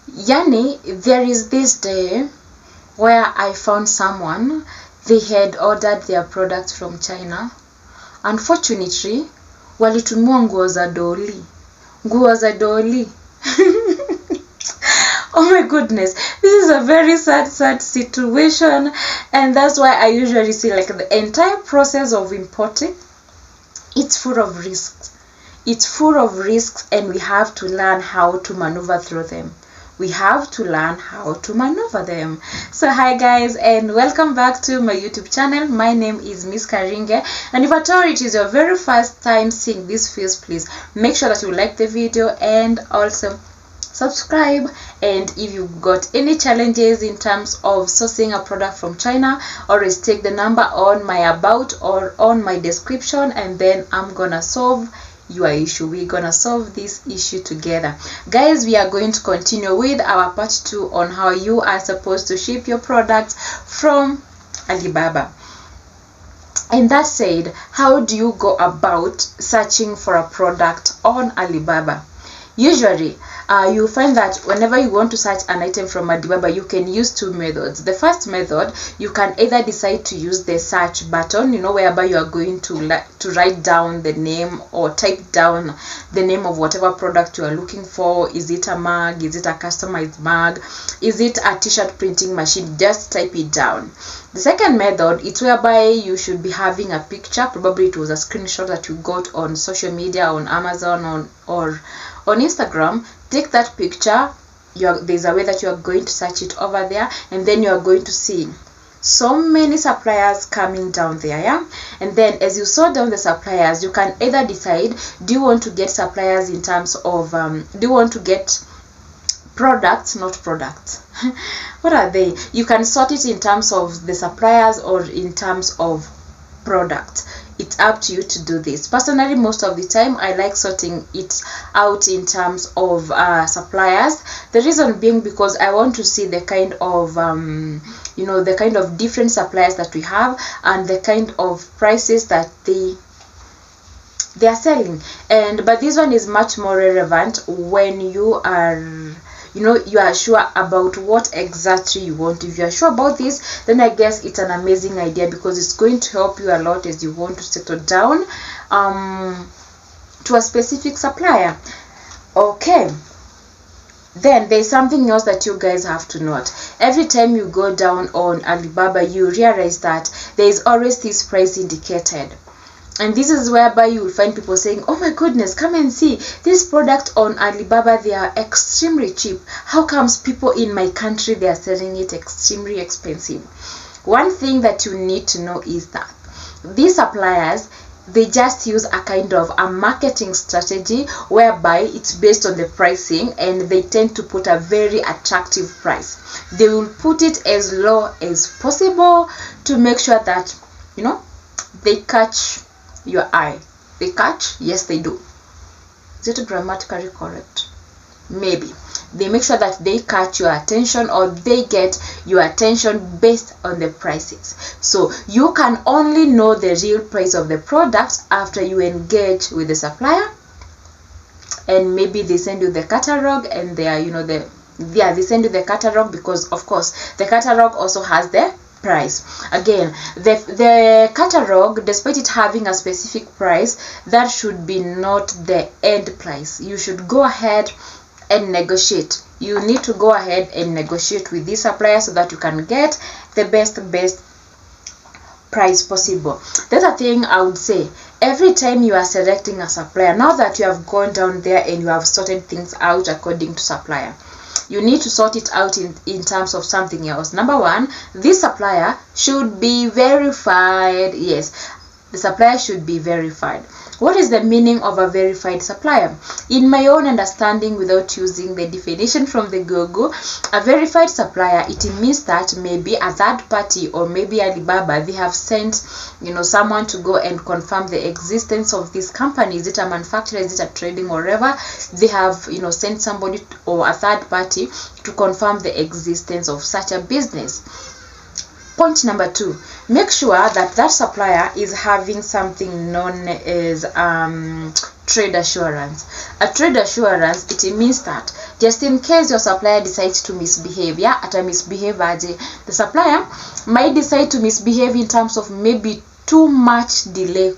Yani, there is this day where I found someone, they had ordered their products from China. Unfortunately, walitumia nguo za doli. Oh my goodness, this is a very sad situation, and that's why I usually see like the entire process of importing, it's full of risks. It's full of risks, and we have to learn how to maneuver through them. We have to learn how to maneuver them. So hi guys, and welcome back to my YouTube channel. My name is Miss Karinge, and if at all it is your very first time seeing this face, please make sure that you like the video and also subscribe. And if you got any challenges in terms of sourcing a product from China, always take the number on my about or on my description, and then I'm gonna solve your issue. We're gonna solve this issue together. Guys, we are going to continue with our part 2 on how you are supposed to ship your products from Alibaba. And that said, how do you go about searching for a product on Alibaba? Usually you find that whenever you want to search an item from Alibaba, you can use two methods. The first method, you can either decide to use the search button, whereby you are going to write down the name or type down the name of whatever product you are looking for. Is it a mug? Is it a customized mug? Is it a t-shirt printing machine? Just type it down. The second method, it's whereby you should be having a picture. Probably it was a screenshot that you got on social media, on Amazon, or on Instagram. Take that picture. There's a way that you are going to search it over there, and then you are going to see so many suppliers coming down there, yeah? And then as you sort down the suppliers, you can either decide, do you want to get suppliers in terms of do you want to get products, not products? What are they? You can sort it in terms of the suppliers or in terms of products. It's up to you to do this. Personally, most of the time I like sorting it out in terms of suppliers. The reason being because I want to see the kind of the kind of different suppliers that we have and the kind of prices that they are selling. But this one is much more relevant when you are you are sure about what exactly you want. If you are sure about this, then I guess it's an amazing idea, because it's going to help you a lot as you want to settle down to a specific supplier. Okay, then there's something else that you guys have to note. Every time you go down on Alibaba, you realize that there is always this price indicated. And this is whereby you will find people saying, oh my goodness, come and see this product on Alibaba, they are extremely cheap. How comes people in my country, they are selling it extremely expensive? One thing that you need to know is that these suppliers, they just use a kind of a marketing strategy whereby it's based on the pricing, and they tend to put a very attractive price. They will put it as low as possible to make sure that they catch your eye. They catch? Yes, they do. Is it grammatically correct? Maybe. They make sure that they catch your attention, or they get your attention based on the prices. So you can only know the real price of the product after you engage with the supplier, and maybe they send you the catalog, and they are they send you the catalog, because of course the catalog also has the price. Again, the catalog, despite it having a specific price, that should be not the end price. You should go ahead and negotiate. You need to go ahead and negotiate with this supplier so that you can get the best price possible. The other thing I would say, every time you are selecting a supplier, now that you have gone down there and you have sorted things out according to supplier, you need to sort it out in terms of something else. Number one, this supplier should be verified. Yes, the supplier should be verified. What is the meaning of a verified supplier? In my own understanding, without using the definition from the Google, a verified supplier, it means that maybe a third party, or maybe Alibaba, they have sent someone to go and confirm the existence of this company. Is it a manufacturer? Is it a trading, or whatever? They have sent somebody or a third party to confirm the existence of such a business. Point number 2, make sure that that supplier is having something known as trade assurance. A trade assurance, it means that just in case your supplier decides to misbehave, the supplier might decide to misbehave in terms of maybe too much delay,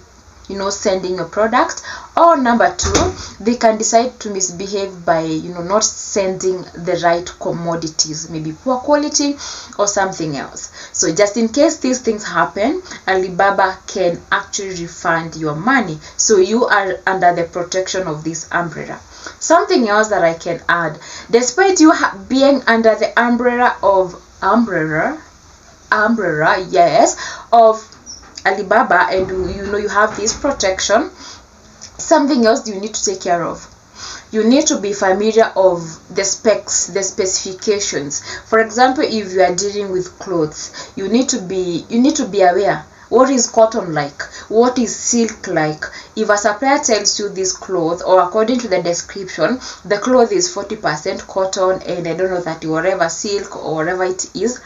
sending your product, or number two, they can decide to misbehave by not sending the right commodities, maybe poor quality or something else. So just in case these things happen, Alibaba can actually refund your money, so you are under the protection of this umbrella. Something else that I can add, despite you being under the umbrella of Alibaba, and you have this protection, something else you need to take care of. You need to be familiar of the specs, the specifications. For example, if you are dealing with clothes, you need to be aware. What is cotton like? What is silk like? If a supplier tells you this cloth, or according to the description, the cloth is 40% cotton and I don't know that whatever silk or whatever it is,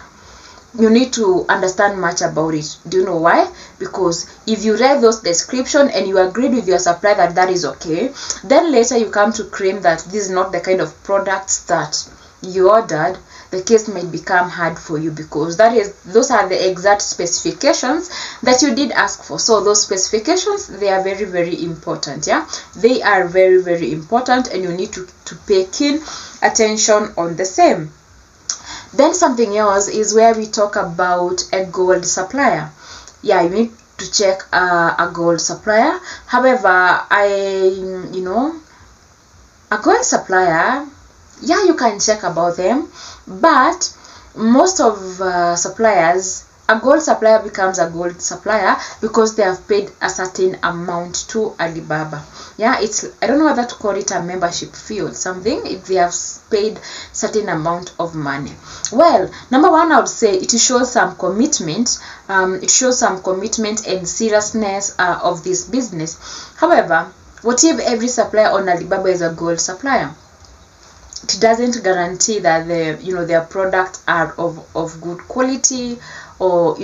you need to understand much about it. Do you know why? Because if you read those descriptions and you agreed with your supplier that that is okay, then later you come to claim that this is not the kind of products that you ordered, the case might become hard for you, because those are the exact specifications that you did ask for. So those specifications, they are very, very important. They are very, very important, and you need to pay keen attention on the same. Then something else is where we talk about a gold supplier. You need to check a gold supplier. However, a gold supplier, you can check about them, but most of suppliers, a gold supplier becomes a gold supplier because they have paid a certain amount to Alibaba. I don't know whether to call it a membership fee or something, if they have paid certain amount of money. Well, number one, I would say it shows some commitment. It shows some commitment and seriousness of this business. However, what if every supplier on Alibaba is a gold supplier? It doesn't guarantee that their products are of good quality, or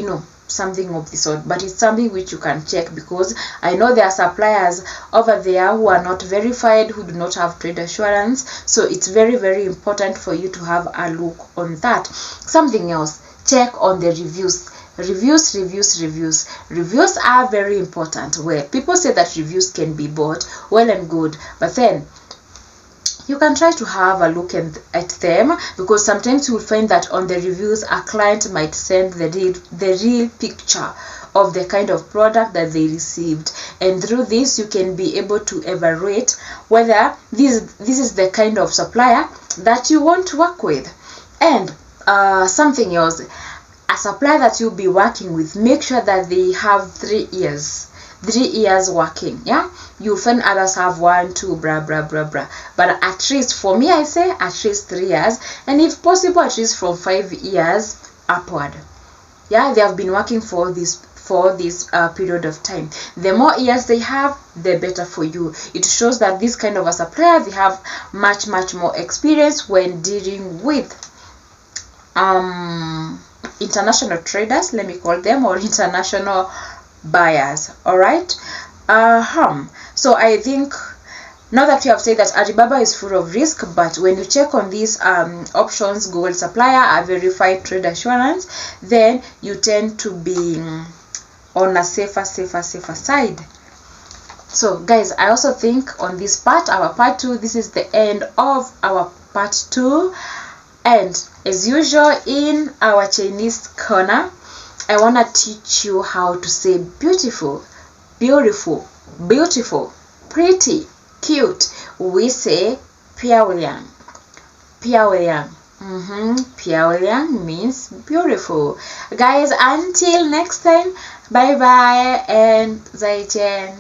something of the sort. But it's something which you can check, because I know there are suppliers over there who are not verified, who do not have trade assurance. So it's very, very important for you to have a look on that. Something else, check on the reviews. Reviews are very important. Where people say that reviews can be bought, well and good, but then you can try to have a look at them, because sometimes you will find that on the reviews a client might send the real picture of the kind of product that they received, and through this you can be able to evaluate whether this is the kind of supplier that you want to work with. And something else, a supplier that you'll be working with, make sure that they have 3 years working. You'll find others have 1, 2, blah, but at least, for me, I say at least 3 years, and if possible at least from 5 years upward. They have been working for this period of time. The more years they have, the better for you. It shows that this kind of a supplier, they have much more experience when dealing with international traders, let me call them, or international buyers. All right. So I think, now that you have said that Alibaba is full of risk, but when you check on these options, gold supplier, a verified trade assurance, then you tend to be on a safer side. So guys, I also think on this part, our part 2, this is the end of our part 2. And as usual, in our Chinese corner, I want to teach you how to say beautiful, pretty, cute. We say piaoliang. Piaoliang means beautiful. Guys, until next time, bye bye and 再见.